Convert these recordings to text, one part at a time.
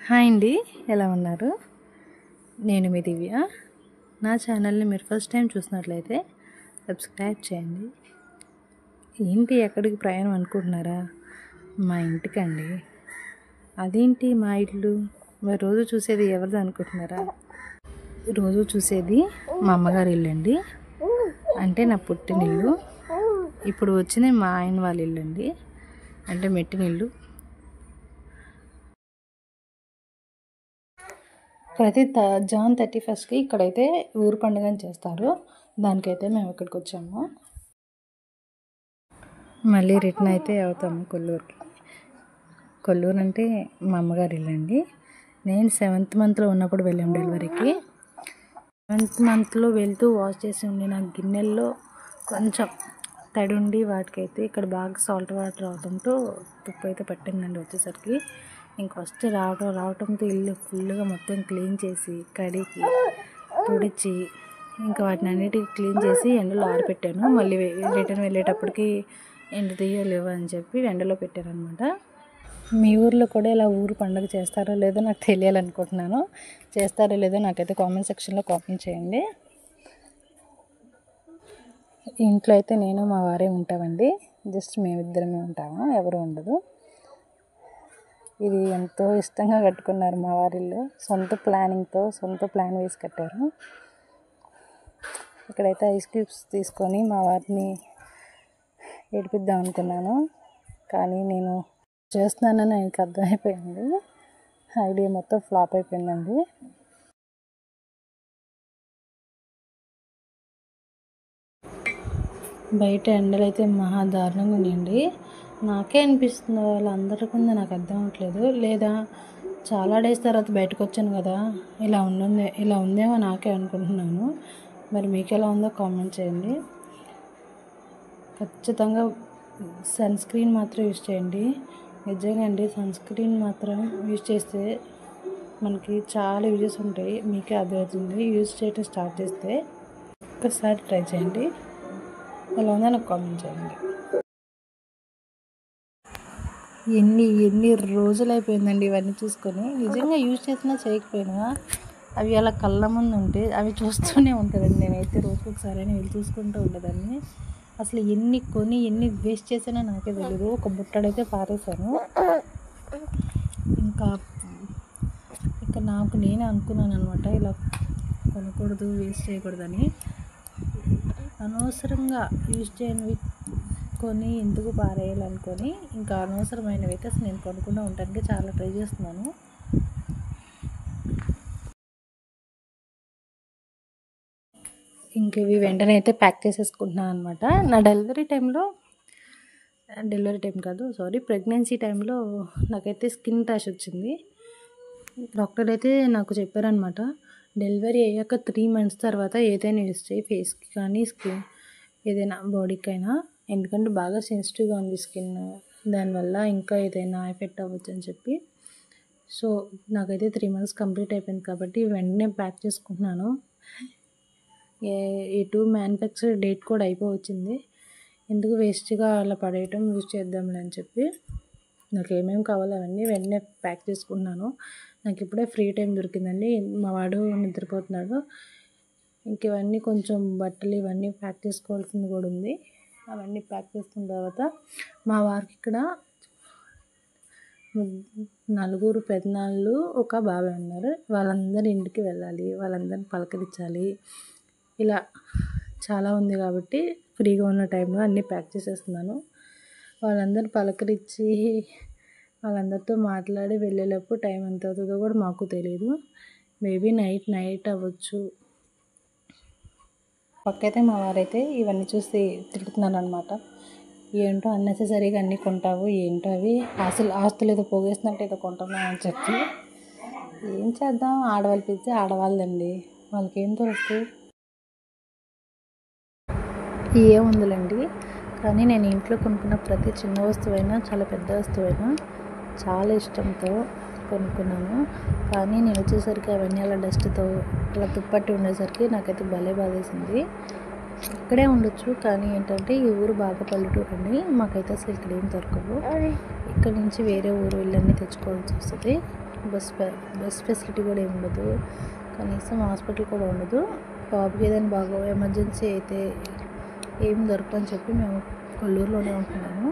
Hi అండి, ఎలా ఉన్నారు? నేను మీ దివ్య. నా ఛానల్ని మీరు ఫస్ట్ టైం చూసినట్లయితే సబ్స్క్రైబ్ చేయండి. ఏంటి ఎక్కడికి ప్రయాణం అనుకుంటున్నారా? మా ఇంటికండి. అదేంటి మా ఇల్లు? మరి రోజు చూసేది ఎవరిది అనుకుంటున్నారా? రోజు చూసేది మా అమ్మగారి ఇల్లు అండి, అంటే నా పుట్టినిల్లు. ఇప్పుడు వచ్చింది మా ఆయన వాళ్ళ ఇల్లు అండి, అంటే మెట్టినిల్లు. ప్రతి జాన్ 31కి ఇక్కడైతే ఊరు పండుగని చేస్తారు. దానికైతే మేము ఇక్కడికి వచ్చాము. మళ్ళీ రిటర్న్ అయితే అవుతాము కొల్లూరుకి. కొల్లూరు అంటే మా అమ్మగారి ఇల్లు అండి. నేను 7th మంత్లో ఉన్నప్పుడు వెళ్ళాము డెలివరీకి. 7th మంత్లో వెళ్తూ వాష్ చేసి ఉండి నా గిన్నెల్లో కొంచెం తడి ఉండి వాటికైతే ఇక్కడ బాగా సాల్ట్ వాటర్ అవడంతో తుప్పు అయితే పట్టిందండి. వచ్చేసరికి ఇంక ఫస్ట్ రావడంతో ఇల్లు ఫుల్గా మొత్తం క్లీన్ చేసి కడిగి తుడిచి ఇంకా వాటిని అన్నిటికీ క్లీన్ చేసి ఎండలో ఆరబెట్టాను. మళ్ళీ రిటర్న్ వెళ్ళేటప్పటికి ఎండ తీయలేవు అని చెప్పి ఎండలో పెట్టారనమాట. మీ ఊర్లో కూడా ఇలా ఊరు పండుగ చేస్తారో లేదో నాకు తెలియాలనుకుంటున్నాను. చేస్తారో లేదో నాకైతే కామెంట్ సెక్షన్లో కామెంట్ చేయండి. ఇంట్లో అయితే నేను మా వారే ఉంటామండి. జస్ట్ మేమిద్దరమే ఉంటాము, ఎవరు ఉండదు. ఇది ఎంతో ఇష్టంగా కట్టుకున్నారు మా వారిల్లు. సొంత ప్లానింగ్తో సొంత ప్లాన్ వేసి కట్టారు. ఇక్కడైతే ఐస్ క్యూబ్స్ తీసుకొని మా వారిని ఏడిపిద్దాం అనుకున్నాను, కానీ నేను చేస్తున్నానని ఆయనకి అర్థమైపోయింది. ఐడియా మొత్తం ఫ్లాప్ అయిపోయిందండి. బయట ఎండలు అయితే మహా దారుణంగా ఉండండి. నాకే అనిపిస్తుంది వాళ్ళందరికీ ఉందో నాకు అర్థం అవ్వట్లేదు. లేదా చాలా డేస్ తర్వాత బయటకు వచ్చాను కదా, ఇలా ఉందేమో నాకే అనుకుంటున్నాను. మరి మీకు ఎలా ఉందో కామెంట్ చేయండి. ఖచ్చితంగా సన్ స్క్రీన్ మాత్రం యూజ్ చేయండి. నిజంగా అండి, సన్ స్క్రీన్ మాత్రం యూజ్ చేస్తే మనకి చాలా యూజెస్ ఉంటాయి. మీకే అర్థమవుతుంది యూజ్ చేయడం స్టార్ట్ చేస్తే. ఒక్కసారి ట్రై చేయండి, ఎలా ఉందో నాకు కామెంట్ చేయండి. ఎన్ని రోజులు అయిపోయిందండి ఇవన్నీ చూసుకొని. నిజంగా యూజ్ చేసినా చేయకపోయినా అవి అలా కళ్ళ ముందు ఉంటే అవి చూస్తూనే ఉంటుందండి. నేనైతే రోజుకి ఒకసారి వెళ్ళి చూసుకుంటూ ఉండేదాన్ని. అసలు ఎన్ని వేస్ట్ చేసానో నాకే తెలియదు. ఒక బుట్టడైతే పారేశాను. ఇంకా నాకు నేనే అనుకున్నాను అనమాట, ఇలా కొనకూడదు, వేస్ట్ చేయకూడదని. అనవసరంగా యూజ్ చేయనివి కొని ఎందుకు పారేయాలనుకొని ఇంకా అనవసరమైనవి అయితే అసలు నేను కొనకుండా ఉండడానికి చాలా ట్రై చేస్తున్నాను. ఇంక ఇవి వెంటనే అయితే ప్యాక్ చేసేసుకుంటున్నాను అనమాట. నా ప్రెగ్నెన్సీ టైంలో నాకైతే స్కిన్ ర్యాష్ వచ్చింది. డాక్టర్ అయితే నాకు చెప్పారనమాట, డెలివరీ అయ్యాక 3 months తర్వాత ఏదైనా యూజ్ చేయి, ఫేస్కి కానీ స్కిన్ ఏదైనా బాడీకైనా, ఎందుకంటే బాగా సెన్సిటివ్గా ఉంది స్కిన్, దానివల్ల ఇంకా ఏదైనా ఎఫెక్ట్ అవ్వచ్చు అని చెప్పి. సో నాకైతే 3 months కంప్లీట్ అయిపోయింది కాబట్టి వెంటనే ప్యాక్ చేసుకుంటున్నాను. ఎటు మ్యానుఫ్యాక్చర్ డేట్ కూడా అయిపోవచ్చింది, ఎందుకు వేస్ట్గా అలా పడేయటం, యూజ్ చేద్దాంలే అని చెప్పి నాకు ఏమేమి కావాలో అవన్నీ వెంటనే ప్యాక్ చేసుకుంటున్నాను. నాకు ఇప్పుడే ఫ్రీ టైం దొరికిందండి. మా వాడు నిద్రపోతున్నాడు. ఇంక ఇవన్నీ కొంచెం బట్టలు ఇవన్నీ ప్యాక్ చేసుకోవాల్సింది కూడా ఉంది. అవన్నీ ప్యాక్ చేసుకున్న తర్వాత మా వారికి ఇక్కడ 4 పెదనాళ్ళు, ఒక బాబాయ్ ఉన్నారు. వాళ్ళందరి ఇంటికి వెళ్ళాలి, వాళ్ళందరిని పలకరించాలి. ఇలా చాలా ఉంది కాబట్టి ఫ్రీగా ఉన్న టైంలో అన్నీ ప్యాక్ చేసేస్తున్నాను. వాళ్ళందరిని పలకరించి వాళ్ళందరితో మాట్లాడి వెళ్ళేలోపు టైం ఎంత అవుతుందో కూడా మాకు తెలియదు. మేబీ నైట్ అవ్వచ్చు. పక్కైతే మా వారైతే ఇవన్నీ చూసి తిడుతున్నాను అనమాట. ఏంటో అన్నెసెసరీగా అన్నీ కొంటావు, ఏంటో అవి ఆస్తులు ఏదో పోగేసినట్టు ఏదో కొంటున్నావు అని చెప్పి. ఏం చేద్దాం, ఆడవాళ్ళ పిచ్చి ఆడవాళ్ళండి, వాళ్ళకేం తెలుస్తుంది. ఏముందిలేండి, కానీ నేను ఇంట్లో కొనుక్కున్న ప్రతి చిన్న వస్తువైనా చాలా పెద్ద వస్తువైనా చాలా ఇష్టంతో కొనుక్కున్నాను. కానీ నేను వచ్చేసరికి అవన్నీ అలా డస్ట్తో అలా తుప్పట్టి ఉండేసరికి నాకైతే భలే బాధేసింది. ఇక్కడే ఉండొచ్చు, కానీ ఏంటంటే ఈ ఊరు బాగా పల్లెటూరు అండి. మాకైతే అసలు ఇక్కడ ఏం దొరకవు. ఇక్కడ నుంచి వేరే ఊరు వెళ్ళన్నీ తెచ్చుకోవాల్సి వస్తుంది. బస్ ఫెసిలిటీ కూడా ఏమి ఉండదు, కనీసం హాస్పిటల్ కూడా ఉండదు. బాబుకి ఏదైనా బాగా ఎమర్జెన్సీ అయితే ఏం దొరకదని చెప్పి మేము కొల్లూరులోనే ఉంటున్నాము.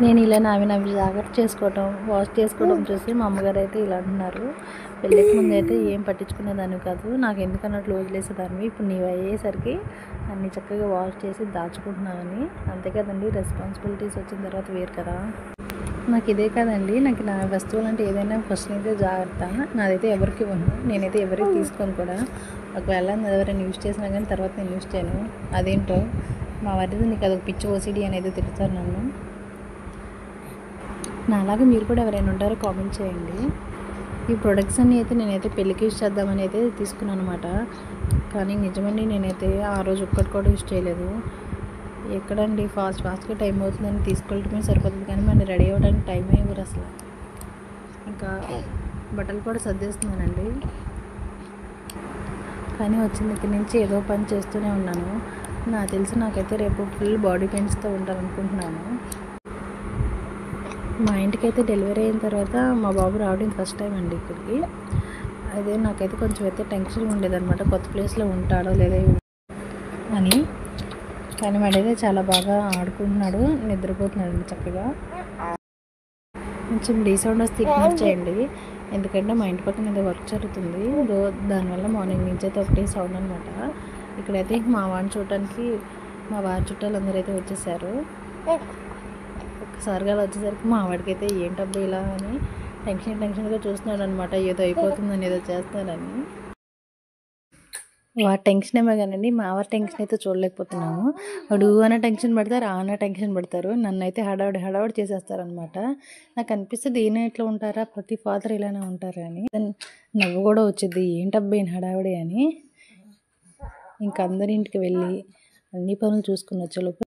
నేను ఇలా నవ్వి జాగ్రత్త చేసుకోవటం, వాష్ చేసుకోవడం చూసి మా అమ్మగారు అయితే ఇలా అంటున్నారు, పెళ్ళికి ముందు అయితే ఏం పట్టించుకునేదాన్ని కాదు, నాకు ఎందుకన్నట్లు వదిలేసేదాన్ని, ఇప్పుడు నీవు అయ్యేసరికి అన్నీ చక్కగా వాష్ చేసి దాచుకుంటున్నావని. అంతే కదండి, రెస్పాన్సిబిలిటీస్ వచ్చిన తర్వాత వేరు కదా. నాకు ఇదే కాదండి, నాకు నా వస్తువులు అంటే ఏదైనా ఫస్ట్ అయితే జాగ్రత్త, నాదైతే ఎవరికి ఇవ్వను, నేనైతే ఎవరికి తీసుకోను కూడా. ఒకవేళ ఎవరైనా యూజ్ చేసినా కానీ తర్వాత నేను యూజ్ చేయను. అదేంటో మా వారిది నీకు అదొక పిచ్చి ఓసిడి అనేది తిరుగుతారు నన్ను. నాలాగా మీరు కూడా ఎవరైనా ఉంటారో కామెంట్ చేయండి. ఈ ప్రొడక్ట్స్ అన్నీ అయితే నేనైతే పెళ్ళికి యూజ్ చేద్దామని అయితే తీసుకున్నాను అనమాట. కానీ నిజమండి, నేనైతే ఆ రోజు ఒక్కటి కూడా యూజ్ చేయలేదు. ఎక్కడండి, ఫాస్ట్గా టైం అవుతుందని తీసుకెళ్ళటమే సరిపోతుంది, కానీ మనం రెడీ అవ్వడానికి టైం ఇవ్వరు అసలు. ఇంకా బట్టలు కూడా సర్దేస్తున్నానండి. కానీ వచ్చిన దగ్గర నుంచి ఏదో పని చేస్తూనే ఉన్నాను. నాకు తెలిసి నాకైతే రేపు ఫుల్ బాడీ పెయిన్స్తో ఉంటాననుకుంటున్నాను. మా ఇంటికైతే డెలివరీ అయిన తర్వాత మా బాబు రావడం ఫస్ట్ టైం అండి ఇక్కడికి. అదే నాకైతే కొంచెం అయితే టెన్షన్ ఉండేదన్నమాట, కొత్త ప్లేస్లో ఉంటాడో లేదా అని. కానీ వాడైతే చాలా బాగా ఆడుకుంటున్నాడు, నిద్రపోతున్నాడు చక్కగా. కొంచెం రీసౌండ్ వస్తే ఇగ్నోర్ చేయండి, ఎందుకంటే మా ఇంటి పక్కన ఏదో వర్క్ జరుగుతుంది, దానివల్ల మార్నింగ్ నుంచి అయితే ఒకటే సౌండ్ అనమాట. ఇక్కడైతే మా వాడిని చూడటానికి మా వారి చుట్టాలందరూ అయితే వచ్చేసారు. ఒక్కసారిగా వచ్చేసరికి మా వాడికి అయితే ఏంటబ్బా ఇలా అని టెన్షన్గా చూస్తున్నాడు అనమాట, ఏదో అయిపోతుందని, ఏదో చేస్తానని. వాడి టెన్షన్ ఏమో కానండి, మా వారి టెన్షన్ అయితే చూడలేకపోతున్నాము. వాడు అన్న టెన్షన్ పడతారు, అన్న టెన్షన్ పడతారు, నన్ను అయితే హడావుడి చేసేస్తారనమాట. నాకు అనిపిస్తుంది ఈయన ఇట్లా ఉంటారా, ప్రతి ఫాదర్ ఇలానే ఉంటారా అని. నవ్వు కూడా వచ్చింది, ఏంటబ్బా ఈయన హడావుడి అని. ఇంక అందరింటికి వెళ్ళి అన్ని పనులు చూసుకుని వచ్చేలోపు